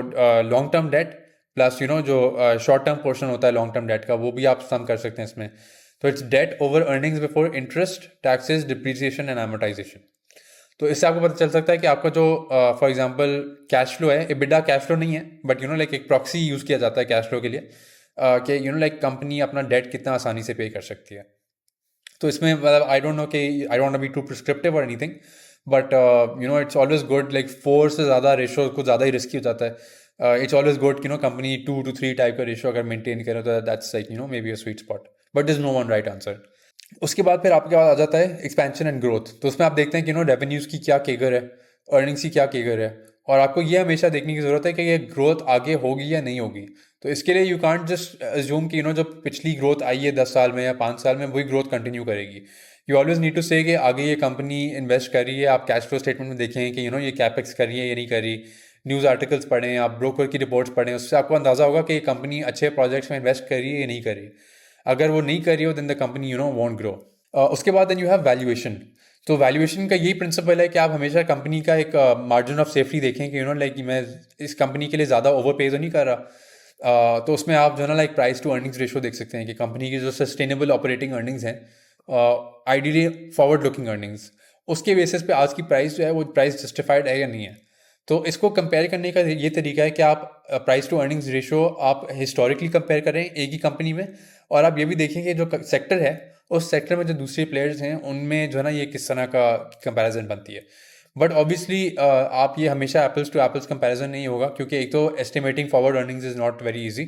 [SPEAKER 1] long term debt plus जो शॉर्ट टर्म पोर्शन होता है लॉन्ग टर्म डेट का, वो भी आप सम कर सकते हैं इसमें। तो it's debt over earnings before interest, taxes, depreciation and amortisation. तो इससे आपको पता चल सकता है कि आपका जो फॉर एग्जांपल कैश फ्लो है, एबिडा कैश फ्लो नहीं है, बट लाइक एक प्रॉक्सी यूज़ किया जाता है कैश फ्लो के लिए, कि लाइक कंपनी अपना डेट कितना आसानी से पे कर सकती है। तो इसमें मतलब आई डोंट नो कि I don't be too prescriptive और anything, but it's always good, like 4 से ज़्यादा रेशो कुछ ज़्यादा ही रिस्की हो जाता है। इट्स ऑलवेज गुड कि कंपनी 2 to 3 टाइप का रेशो अगर मेंटेन करे तो that's like maybe a sweet spot, but is no one right answer. उसके बाद फिर आपके पास आ जाता है एक्सपेंशन एंड ग्रोथ। तो उसमें आप देखते हैं कि रेवेन्यूज़ की क्या केगर है, अर्निंग्स की क्या केगर है, और आपको ये हमेशा देखने की ज़रूरत है कि ये ग्रोथ आगे होगी या नहीं होगी। तो इसके लिए यू कांट जस्ट अज्यूम कि जो पिछली ग्रोथ आई है 10 साल में या 5 साल में वही ग्रोथ कंटिन्यू करेगी। यू ऑलवेज नीड टू से कि आगे ये कंपनी इन्वेस्ट कर रही है। आप कैश फ्लो स्टेटमेंट में देखें कि ये कैपेक्स कर रही है या नहीं कर रही, न्यूज़ आर्टिकल्स पढ़ें, आप ब्रोकर की रिपोर्ट्स पढ़ें, उससे आपको अंदाज़ा होगा कि ये कंपनी अच्छे प्रोजेक्ट्स में इन्वेस्ट कर रही है या नहीं कर रही। अगर वो नहीं कर रही हो then the company won't grow. उसके बाद देन यू हैव वैल्यूएशन। तो वैल्यूएशन का यही प्रिंसिपल है कि आप हमेशा कंपनी का एक मार्जिन ऑफ सेफ्टी देखें कि लाइक मैं इस कंपनी के लिए ज़्यादा ओवर पे तो नहीं कर रहा। तो उसमें आप like price to earnings ratio देख सकते हैं कि कंपनी की जो सस्टेनेबल ऑपरेटिंग अर्निंग्स हैं, आइडियली फॉरवर्ड लुकिंग अर्निंग्स, उसके बेसिस पे आज की प्राइस जो है वो प्राइस जस्टिफाइड है या नहीं है। तो इसको कंपेयर करने का ये तरीका है कि आप प्राइस टू अर्निंग्स रेशो आप हिस्टोरिकली कंपेयर करें एक ही कंपनी में, और आप ये भी देखें कि जो सेक्टर है उस सेक्टर में जो दूसरे प्लेयर्स हैं उनमें ये किस तरह का कंपैरिजन बनती है। बट ऑब्वियसली आप ये हमेशा एप्पल्स टू एप्पल्स कंपैरिजन नहीं होगा, क्योंकि एक तो estimating forward earnings is not very easy.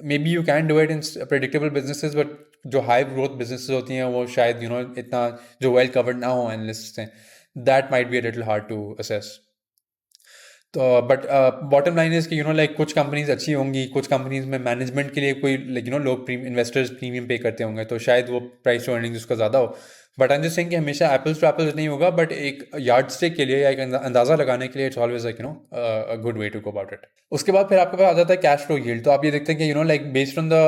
[SPEAKER 1] May be you can do it in predictable businesses, but जो हाई ग्रोथ बिजनेसेस होती हैं वो शायद इतना जो वेल कवर्ड ना हो एनालिस्ट हैं, that might be a little hard to assess. तो बट बॉटम लाइन इज कि लाइक कुछ कंपनीज अच्छी होंगी, कुछ कंपनीज में मैनेजमेंट के लिए कोई लाइक लोग इन्वेस्टर्स प्रीमियम पे करते होंगे, तो शायद वो प्राइस टू अर्निंग्स उसका ज़्यादा हो। But I am just saying कि हमेशा एप्पल्स टू एप्पल्स नहीं होगा, बट एक यार्ड स्टिक के लिए या एक अंदाज़ा लगाने के लिए it's always like a good way to go about it. उसके बाद फिर आपके पास आ जाता है कैश फ्लो यील्ड। तो आप ये देखते हैं कि like based on the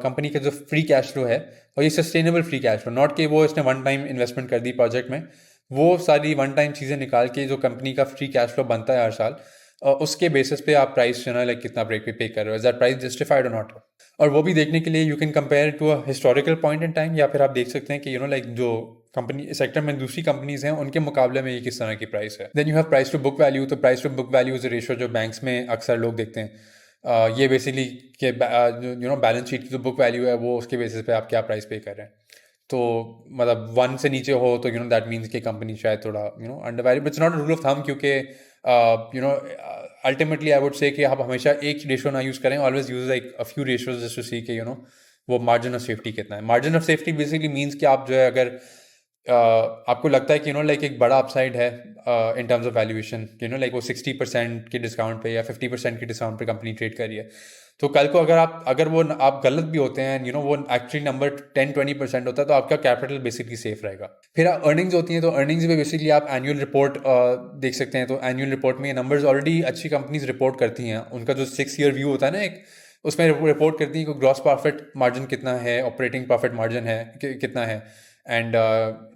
[SPEAKER 1] company का जो फ्री कैश फ्लो है, और ये sustainable free cash flow, not कि वो इसने वन टाइम इन्वेस्टमेंट कर दी प्रोजेक्ट में, वो सारी वन टाइम चीज़ें निकाल के जो कंपनी का फ्री कैश फ्लो बनता है हर साल, उसके बेसिस पे आप प्राइस लाइक कितना ब्रेक पे कर रहे हो, इज दैट प्राइस जस्टिफाइड और नॉट। और वो भी देखने के लिए you can compare to a historical point in time, या फिर आप देख सकते हैं कि लाइक जो कंपनी सेक्टर में दूसरी कंपनीज हैं उनके मुकाबले में ये किस तरह की प्राइस है। Then you have price to book value. तो price to book value is ratio जो बैंक्स में अक्सर लोग देखते हैं। ये बेसिकली के बैलेंस शीट की जो बुक वैल्यू है वो उसके बेसिस पे आप क्या प्राइस पे कर रहे हैं। तो मतलब 1 से नीचे हो तो दैट मीन्स कि कंपनी शायद थोड़ा under value, but it's not a rule of thumb, क्योंकि अल्टीमेटली आई वुड से कि आप हमेशा एक रेशो ना यूज़ करें, always use like a few ratios just to see के वो मार्जिन ऑफ सेफ्टी कितना है। Margin of safety basically means कि आप जो है अगर आपको लगता है कि लाइक एक बड़ा अपसाइड है इन टर्म्स ऑफ वैल्यूएशन, लाइक वो 60% के डिस्काउंट पे या 50% के डिस्काउंट पे कंपनी ट्रेड कर रही है, तो कल को अगर वो आप गलत भी होते हैं, वो एक्चुअली नंबर 10-20% होता है, तो आपका कैपिटल बेसिकली सेफ रहेगा। फिर अर्निंग्स होती हैं। तो अर्निंग्स में बेसिकली आप एनुअल रिपोर्ट देख सकते हैं। तो एनुअल रिपोर्ट में ये नंबर्स ऑलरेडी अच्छी कंपनीज रिपोर्ट करती हैं, उनका जो 6 ईयर व्यू होता है ना एक, उसमें रिपोर्ट करती हैं कि ग्रॉस प्रॉफिट मार्जिन कितना है, ऑपरेटिंग प्रॉफिट मार्जिन है कितना है, एंड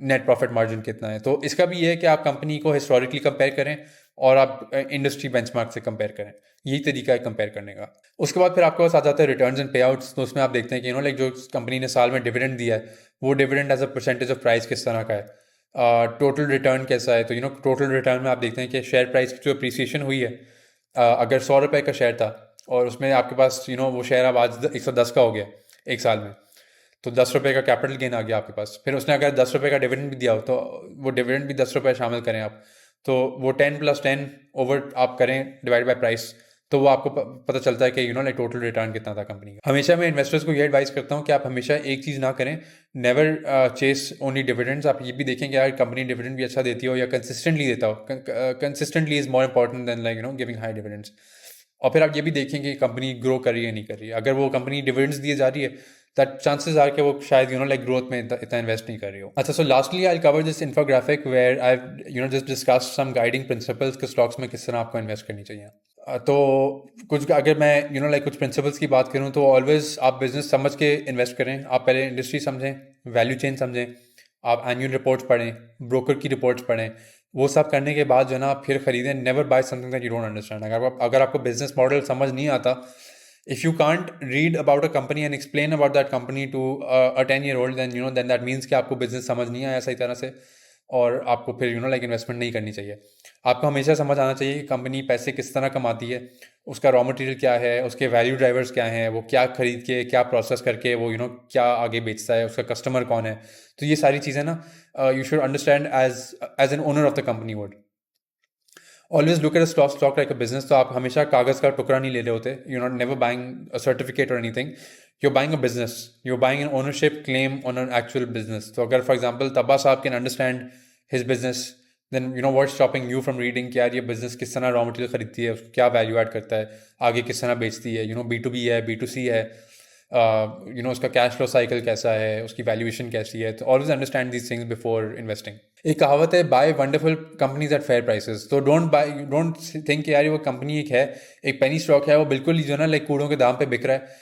[SPEAKER 1] नेट प्रॉफिट मार्जिन कितना है। तो इसका भी ये है कि आप कंपनी को हिस्टोरिकली कंपेयर करें और आप इंडस्ट्री बेंचमार्क से कंपेयर करें, यही तरीका है कंपेयर करने का। उसके बाद फिर आपके पास आ जाता है रिटर्न्स एंड पे आउट्स। तो उसमें आप देखते हैं कि लाइक जो कंपनी ने साल में डिविडेंड दिया है, वो dividend as a percentage of price किस तरह का है, टोटल रिटर्न कैसा है। तो टोटल रिटर्न में आप देखते हैं कि शेयर प्राइस की जो अप्रिसिएशन हुई है, अगर 100 रुपये का शेयर था और उसमें आपके पास वो शेयर अब आज 110 का हो गया एक साल में, तो 10 रुपये का कैपिटल गेन आ गया आपके पास। फिर उसने अगर 10 रुपये का डिविडेंड भी दिया हो, तो वो डिविडेंड भी 10 रुपये शामिल करें आप, तो वो 10 + 10 ओवर आप करें डिवाइड बाय प्राइस, तो वो आपको पता चलता है कि लाइक टोटल रिटर्न कितना था कंपनी का। हमेशा मैं इन्वेस्टर्स को ये एडवाइस करता हूँ कि आप हमेशा एक चीज़ ना करें, नेवर चेस ओनली डिविडेंड्स। आप ये भी देखें कि यार कंपनी डिविडेंड भी अच्छा देती हो या कंसिस्टेंटली देता हो। Consistently is more important than like giving high dividends. और फिर आप ये भी देखें कि कंपनी ग्रो कर रही है नहीं कर रही है। अगर वो कंपनी डिविडेंड्स दिए जा रही है, दैट चांसेस आर कि वो शायद लाइक ग्रोथ में इतना इन्वेस्ट नहीं कर रही हो। अच्छा, so lastly I cover this infographic where I just discuss some guiding principles के स्टॉक्स में किस तरह आपको इन्वेस्ट करनी चाहिए। तो कुछ अगर मैं लाइक कुछ प्रिंसिपल्स की बात करूँ तो ऑलवेज आप बिजनेस समझ के इन्वेस्ट करें। आप पहले इंडस्ट्री समझें, वैल्यू चेन समझें, आप एनुअल रिपोर्ट्स पढ़ें, ब्रोकर की रिपोर्ट्स पढ़ें। वो सब करने के बाद जो है ना आप फिर खरीदें। Never buy something that you don't understand. अगर आपको बिजनेस मॉडल समझ नहीं आता, if you can't read about a company and explain about that company to a 10-year-old, then that means कि आपको बिजनेस समझ नहीं आया सही तरह से, और आपको फिर लाइक इन्वेस्टमेंट नहीं करनी चाहिए। आपको हमेशा समझ आना चाहिए कि कंपनी पैसे किस तरह कमाती है, उसका रॉ मटेरियल क्या है, उसके वैल्यू ड्राइवर्स क्या हैं, वो क्या खरीद के क्या प्रोसेस करके वो क्या आगे बेचता है, उसका कस्टमर कौन है। तो ये सारी चीज़ें ना you should understand as an owner of the company would. Always look at a stock like a business. तो आप हमेशा कागज़ का टुकड़ा नहीं ले रहे होते। You not never buying a certificate और anything. you're buying a business, you're buying an ownership claim on an actual business. So अगर for example तब्बा साहब can understand his business, then what's stopping you from reading कि यार ये business किस तरह रॉ मटेरियल खरीदती है, उसको क्या वैल्यू ऐड करता है, आगे किस तरह बेचती है, B2B है, B2C है, उसका कैश फ्लो साइकिल कैसा है, उसकी वैल्यूएशन कैसी है। तो always understand these things before investing. एक कहावत है, buy wonderful companies at fair prices. तो डोंट थिंक यार वो कंपनी एक है, एक पेनी स्टॉक है, वो बिल्कुल ही जो है ना लाइक कूड़ों के दाम पे बिक रहा है,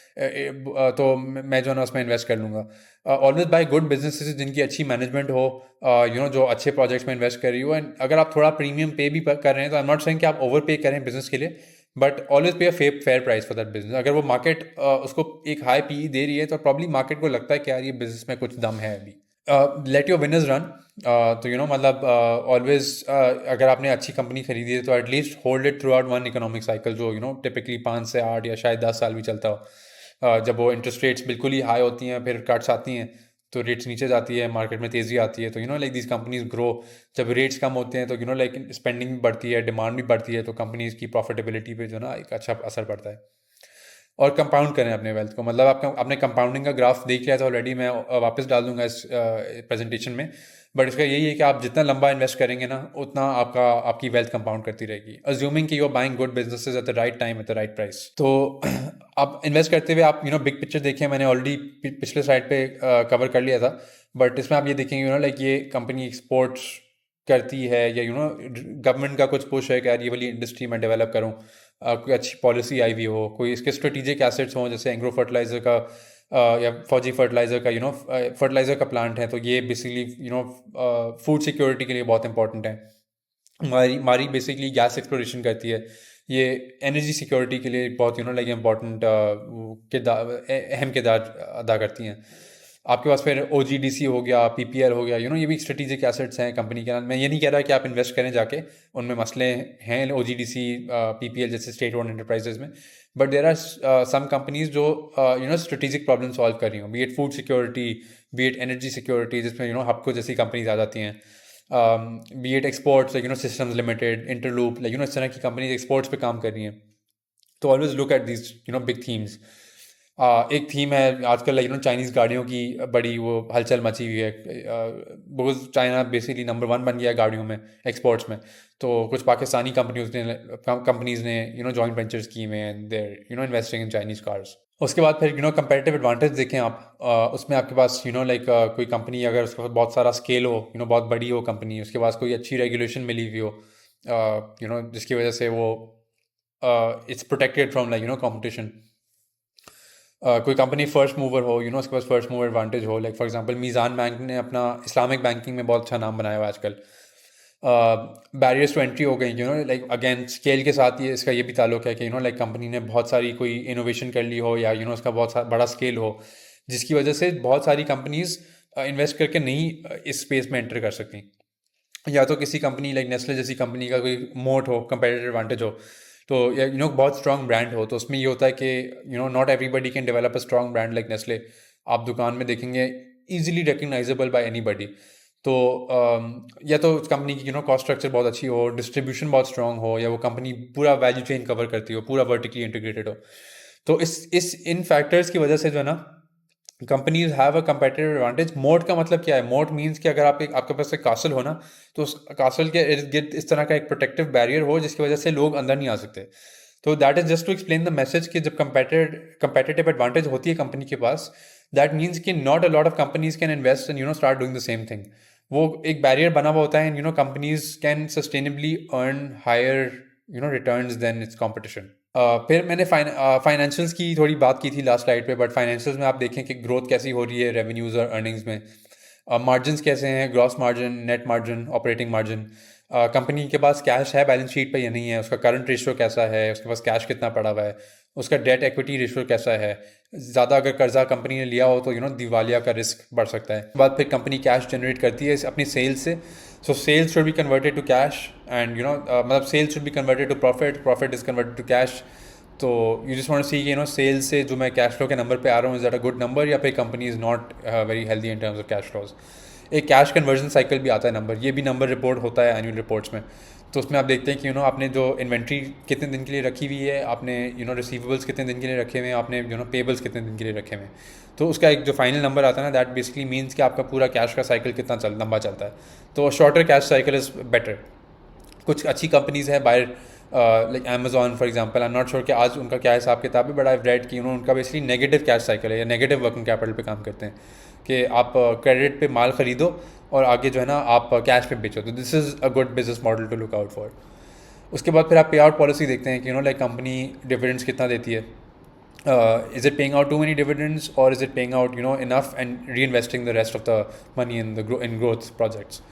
[SPEAKER 1] तो मैं जो है ना उसमें इन्वेस्ट कर लूँगा। ऑलवेज बाय गुड बिजनेसेस जिनकी अच्छी मैनेजमेंट हो, जो अच्छे प्रोजेक्ट्स में इन्वेस्ट कर रही हो। एंड अगर आप थोड़ा प्रीमियम पे भी कर रहे हैं तो आई एम नॉट सेइंग कि आप ओवर पे करें बिजनेस के लिए, बट ऑलवेज पे a fair price for that business. अगर वो मार्केट उसको एक हाई पीई दे रही है तो प्रॉब्ली मार्केट को लगता है कि यार ये बिजनेस में कुछ दम है अभी। Let your winners run. तो मतलब ऑलवेज अगर आपने अच्छी कंपनी खरीदी है तो at least hold it through out one economic cycle, जो टिपिकली 5 से 8 या शायद 10 साल भी चलता हो। जब वो इंटरेस्ट रेट्स बिल्कुल ही हाई होती हैं, फिर कट्स आती हैं तो रेट्स नीचे जाती है, मार्केट में तेज़ी आती है, तो लाइक दीज कंपनीज ग्रो। जब रेट्स कम होते हैं तो लाइक स्पेंडिंग भी बढ़ती है, डिमांड भी बढ़ती है, तो कंपनीज की प्रॉफिटेबिलिटी पे जो ना एक अच्छा असर पड़ता है। और कंपाउंड करें अपने वेल्थ को। मतलब आपने कंपाउंडिंग का ग्राफ देख लिया था ऑलरेडी, मैं वापस डाल दूंगा इस प्रेजेंटेशन में। बट इसका यही है कि आप जितना लंबा इन्वेस्ट करेंगे ना उतना आपकी वेल्थ कंपाउंड करती रहेगी, अज्यूमिंग कि you are buying good businesses at the right time at the right price. तो आप इन्वेस्ट करते हुए आप बिग पिक्चर देखिए। मैंने ऑलरेडी पिछले साइड पे कवर कर लिया था, बट इसमें आप ये देखेंगे लाइक ये कंपनी एक्सपोर्ट्स करती है, या गवर्नमेंट का कुछ पुश है कि यार ये वाली इंडस्ट्री में डेवलप करूँ, कोई अच्छी पॉलिसी आई हुई हो, कोई इसके स्ट्रेटेजिक एसेट्स हों, जैसे एग्रो फर्टिलाइजर का या फौजी फर्टिलाइजर का फर्टिलाइजर का प्लांट है, तो ये बेसिकली फूड सिक्योरिटी के लिए बहुत इंपॉर्टेंट है। हमारी बेसिकली गैस एक्सप्लोरेशन करती है, ये एनर्जी सिक्योरिटी के लिए बहुत लाइक इम्पॉर्टेंट अहम किरदार अदा करती हैं। आपके पास फिर OGDC हो गया, PPL हो गया, ये भी स्ट्रेटेजिक एसेट्स हैं कंपनी के नाम। मैं ये नहीं कह रहा कि आप इन्वेस्ट करें जाके, उनमें मसले हैं OGDC PPL जैसे स्टेट ओन्ड एंटरप्राइजेज में, but there are some companies जो स्ट्रेटेजिक प्रॉब्लम सॉल्व कर रही हो, be it food security, be it energy security, जिसमें हबको जैसी कंपनीज आ जाती हैं, be it exports like systems limited, Interloop, like इस तरह की कंपनीज एक्सपोर्ट्स पे काम कर रही हैं। तो always look at this big themes. एक थीम है आजकल लाइक चाइनीज़ गाड़ियों की बड़ी वो हलचल मची हुई है, बिकॉज चाइना बेसिकली नंबर 1 बन गया है गाड़ियों में, एक्सपोर्ट्स में। तो कुछ पाकिस्तानी कंपनीज ने जॉइंट वेंचर्स की में, and they're investing in Chinese cars. उसके बाद फिर कंपेरेटिव एडवांटेज देखें आप, उसमें आपके पास लाइक कोई कंपनी अगर उसके पास बहुत सारा स्केल हो, बहुत बड़ी हो कंपनी, उसके पास कोई अच्छी रेगुलेशन मिली हुई हो, जिसकी वजह से वो it's protected from like competition. कोई कंपनी फर्स्ट मूवर हो, उसके पास फर्स्ट मूवर एडवांटेज हो। Like for example Meezaan bank ने अपना इस्लामिक बैंकिंग में बहुत अच्छा नाम बनाया हुआ है आजकल। बैरियर्स टू एंट्री हो गई, लाइक अगेन स्केल के साथ ये इसका ये भी ताल्लुक है कि लाइक कंपनी ने बहुत सारी कोई इनोवेशन कर ली हो, या उसका बहुत बड़ा स्केल हो, जिसकी वजह से बहुत सारी कंपनीज इन्वेस्ट करके नहीं इस स्पेस में एंटर कर सकती। या तो किसी कंपनी लाइक नेस्ले जैसी कंपनी का कोई मोट हो, कंपेटिटिव एडवांटेज हो, तो बहुत स्ट्रॉन्ग ब्रांड हो, तो उसमें ये होता है कि not everybody can develop a strong brand like Nestle. आप दुकान में देखेंगे ईजिली रिकग्नाइजेबल बाय एनीबडी। तो या तो उस कंपनी की कॉस्ट स्ट्रक्चर बहुत अच्छी हो, डिस्ट्रीब्यूशन बहुत स्ट्रांग हो, या वो कंपनी पूरा वैल्यू चेन कवर करती हो, पूरा वर्टिकली इंटीग्रेटेड हो। तो इस इन फैक्टर्स की वजह से जो है ना, companies have a competitive advantage. मोट का मतलब क्या है? मोट मीन्स कि अगर आपके पास एक कासल हो ना, तो उस कासल के इर्द गिर्द इस तरह का एक प्रोटेक्टिव बैरियर हो जिसकी वजह से लोग अंदर नहीं आ सकते। तो that is just to explain the message कि जब कंपेटिटिव एडवांटेज होती है कंपनी के पास, दैट मीन्स कि not a lot of companies can invest and start doing the same thing. वो एक बैरियर बना हुआ होता है, and companies can sustainably earn higher returns than its competition. फिर मैंने फाइनेंशियल्स की थोड़ी बात की थी लास्ट स्लाइड पे, बट फाइनेंशियल्स में आप देखें कि ग्रोथ कैसी हो रही है रेवेन्यूज़ और अर्निंग्स में। मार्जिन्स कैसे हैं? Gross margin, net margin, operating margin. Company के पास कैश है बैलेंस शीट पे या नहीं है, उसका करंट रेशियो कैसा है, उसके पास कैश कितना पड़ा हुआ है, उसका डेट एक्विटी रेशियो कैसा है। ज़्यादा अगर कर्जा कंपनी ने लिया हो तो दिवालिया का रिस्क बढ़ सकता है। उसके बाद फिर कंपनी कैश जनरेट करती है अपनी सेल्स से। So sales should be converted to cash, and मतलब sales should be converted to profit, profit is converted to cash. तो you just want to see sales से जो मैं कैश फ्लो के नंबर पे आ रहा हूँ, is that a good number, या फिर company is not very healthy in terms of cash flows. एक कैश कन्वर्जन साइकिल भी आता है नंबर, ये भी नंबर रिपोर्ट होता है एनुअल रिपोर्ट्स में। तो उसमें आप देखते हैं कि आपने जो इन्वेंट्री कितने दिन के लिए रखी हुई है, आपने रिसीवेबल्स कितने दिन के लिए रखे हुए हैं, आपने पेबल्स कितने दिन के लिए रखे हुए हैं। तो उसका एक जो फाइनल नंबर आता है ना, दैट बेसिकली मीन्स कि आपका पूरा कैश का साइकिल कितना लंबा चलता है। तो shorter cash cycle is better. कुछ अच्छी कंपनीज़ हैं बाहर, like Amazon for example. I am not sure कि आज उनका क्या हिसाब किताब है, बट आई रेड कि उनका बेसिकली नेगेटिव कैश साइकिल है, या नेगेटिव वर्किंग कैपिटल पे काम करते हैं कि आप क्रेडिट पे माल खरीदो और आगे जो है ना आप कैश पे बेचो। तो this is a good business model to look out for. उसके बाद फिर आप पे आउट पॉलिसी देखते हैं कि लाइक कंपनी डिविडेंड्स कितना देती है। Is it paying out too many dividends, और is it paying out enough and reinvesting the rest of the money in growth projects.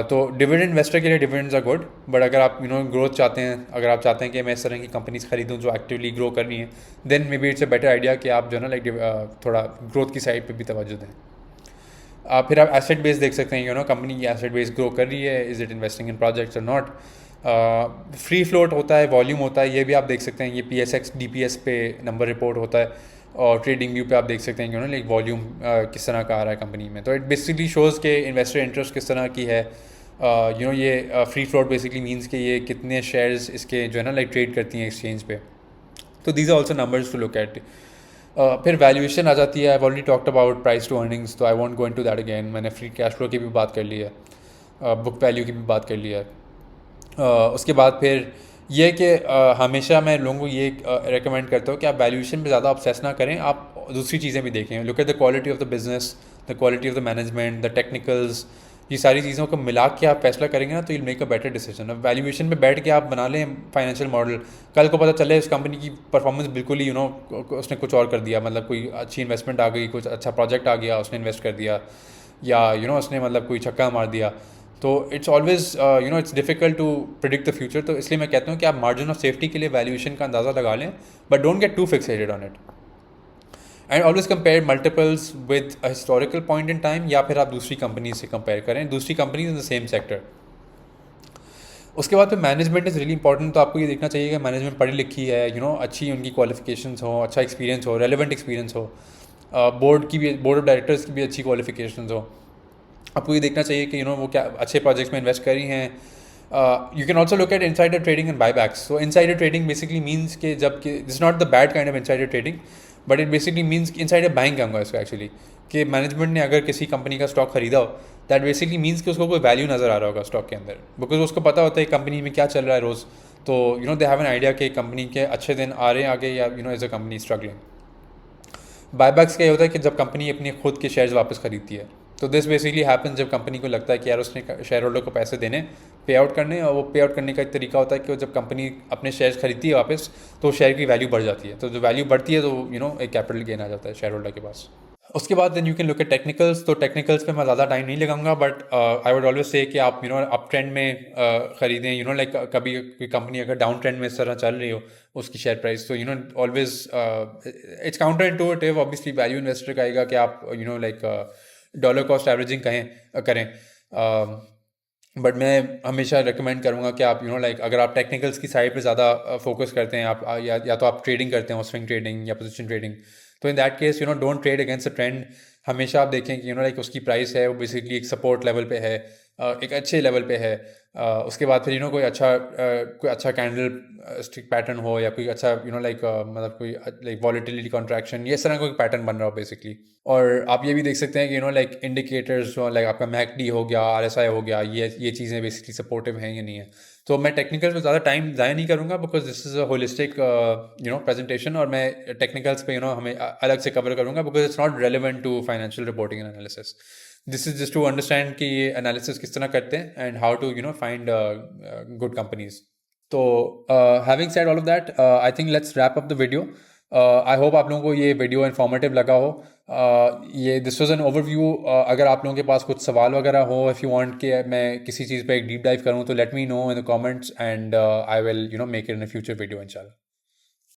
[SPEAKER 1] तो डिविडेंड इन्वेस्टर के लिए डिविडेंड्स आर गुड, बट अगर आप ग्रोथ चाहते हैं, अगर आप चाहते हैं कि मैं इस तरह की कंपनीज खरीदूँ जो एक्टिवली ग्रो कर रही हैं, then maybe it's a better idea कि आप जो है ना लाइक थोड़ा ग्रोथ की साइड पे भी तवज्जो दें। फिर आप एसेट बेस देख सकते हैं, कंपनी की एसेट बेस ग्रो कर रही है, is it investing in projects और नॉट। फ्री फ्लोट होता है, वॉल्यूम होता है, ये भी आप देख सकते हैं, ये PSX DPS पे नंबर रिपोर्ट होता है, और ट्रेडिंग व्यू पे आप देख सकते हैं लाइक वॉल्यूम किस तरह का आ रहा है कंपनी में। तो इट बेसिकली शोज़ के इन्वेस्टर इंटरेस्ट किस तरह की है। ये फ्री फ्लोट बेसिकली मीन्स कि ये कितने शेयर्स इसके जो है ना लाइक ट्रेड करती हैं एक्सचेंज पे। तो these are also numbers to look at. फिर वैल्यूएशन आ जाती है। I already talked about price to earnings, so I won't go into that again. मैंने फ्री कैश फ्लो की भी बात कर ली है, बुक वैल्यू की भी बात कर ली है। उसके बाद फिर ये कि हमेशा मैं लोगों को ये रेकमेंड करता हूँ कि आप वैल्यूएशन पे ज़्यादा ऑब्सेस ना करें, आप दूसरी चीज़ें भी देखें। Look at the quality of the business, the quality of the management, the technicals. ये सारी चीज़ों को मिला के आप फैसला करेंगे ना, तो you make a better decision. अब वैल्यूएशन पे बैठ के आप बना लें फाइनेंशियल मॉडल, कल को पता चले उस कंपनी की परफॉर्मेंस बिल्कुल ही उसने कुछ और कर दिया, मतलब कोई अच्छी इन्वेस्टमेंट आ गई, कुछ अच्छा प्रोजेक्ट आ गया, उसने इन्वेस्ट कर दिया, या उसने मतलब कोई छक्का मार दिया। तो it's always it's difficult to predict the future. तो इसलिए मैं कहता हूँ कि आप मार्जिन ऑफ सेफ्टी के लिए वैल्यूएशन का अंदाज़ा लगा लें, but don't get too fixated on it. And always compare multiples with a historical point in time, या फिर आप दूसरी कंपनी से कंपेयर करें, दूसरी companies in the same sector. उसके बाद फिर मैनेजमेंट इज़ रियली इंपॉर्टेंट। तो आपको ये देखना चाहिए कि मैनेजमेंट पढ़ी लिखी है, अच्छी उनकी क्वालिफिकेशंस हो, अच्छा एक्सपीरियंस हो, रेलिवेंट एक्सपीरियंस हो, बोर्ड ऑफ डायरेक्टर्स की भी अच्छी क्वालिफिकेशंस हो। आपको ये देखना चाहिए कि वो क्या अच्छे प्रोजेक्ट्स में इन्वेस्ट कर रही हैं। You can also look at insider trading and buybacks. So insider trading basically means कि this not the bad kind of insider trading, but it basically means insider buying कहूँगा इसको एक्चुअली, कि मैनेजमेंट ने अगर किसी कंपनी का स्टॉक खरीदा हो, दैट बेसिकली मीन्स कि उसको कोई वैल्यू नज़र आ रहा होगा स्टॉक के अंदर, बिकॉज उसको पता होता है कंपनी में क्या चल रहा है रोज़। तो दे हैव एन आइडिया कि कंपनी के अच्छे दिन आ रहे हैं आगे, या as a company struggling. Buybacks क्या होता है कि जब कंपनी अपने खुद के शेयर्स वापस खरीदती है। तो दिस बेसिकली हैपन जब कंपनी को लगता है कि यार उसने शेयर होल्डर को पैसे देने, पे आउट करने, और वो पे आउट करने का एक तरीका होता है कि जब कंपनी अपने शेयर्स खरीदती है वापस, तो शेयर की वैल्यू बढ़ जाती है। तो जो वैल्यू बढ़ती है तो एक कैपिटल गेन आ जाता है शेयर होल्डर के पास। उसके बाद then you can look at technicals. तो टेक्निकल्स पे मैं ज़्यादा टाइम नहीं लगाऊंगा, but I would always say कि आप अप ट्रेंड में ख़रीदें। लाइक कभी कोई कंपनी अगर डाउन ट्रेंड में इस तरह चल रही हो उसकी शेयर प्राइस, तो always it's counter intuitive. Obviously value investor कहेगा कि आप लाइक डॉलर कॉस्ट एवरेजिंग करें, बट मैं हमेशा रिकमेंड करूँगा कि आप लाइक अगर आप टेक्निकल्स की साइड पे ज़्यादा फोकस करते हैं, आप या तो आप ट्रेडिंग करते हैं, स्विंग ट्रेडिंग या पोजीशन ट्रेडिंग, तो in that case don't trade against the trend. हमेशा आप देखें कि लाइक उसकी प्राइस है वो बेसिकली एक सपोर्ट लेवल पे है, एक अच्छे लेवल पे है। उसके बाद फिर कोई अच्छा कैंडल स्टिक पैटर्न हो, या कोई अच्छा लाइक मतलब कोई लाइक वॉलेटिलिटी कॉन्ट्रैक्शन, ये इस तरह कोई पैटर्न बन रहा हो बेसिकली। और आप ये भी देख सकते हैं कि लाइक इंडिकेटर्स जो लाइक आपका मैकडी हो गया, आरएसआई हो गया, ये चीज़ें बेसिकली सपोर्टिव हैं या नहीं है। तो मैं टेक्निकल पे ज़्यादा टाइम ज़ाया नहीं करूँगा, because this is a holistic presentation, और मैं टेक्निकल्स पे हमें अलग से कवर करूँगा, because it's not relevant to financial reporting and analysis. This is just to understand कि ये एनालिसिस किस तरह करते हैं and how to find good companies. तो having said all of that, I think let's wrap up the video. I hope आप लोगों को ये वीडियो इन्फॉर्मेटिव लगा हो। ये दिस वाज एन ओवरव्यू। अगर आप लोगों के पास कुछ सवाल वगैरह हो, इफ़ यू वांट कि मैं किसी चीज़ पे एक डीप डाइव करूँ, तो let me know in the comments, and I will make it in a future video इंशाल्लाह।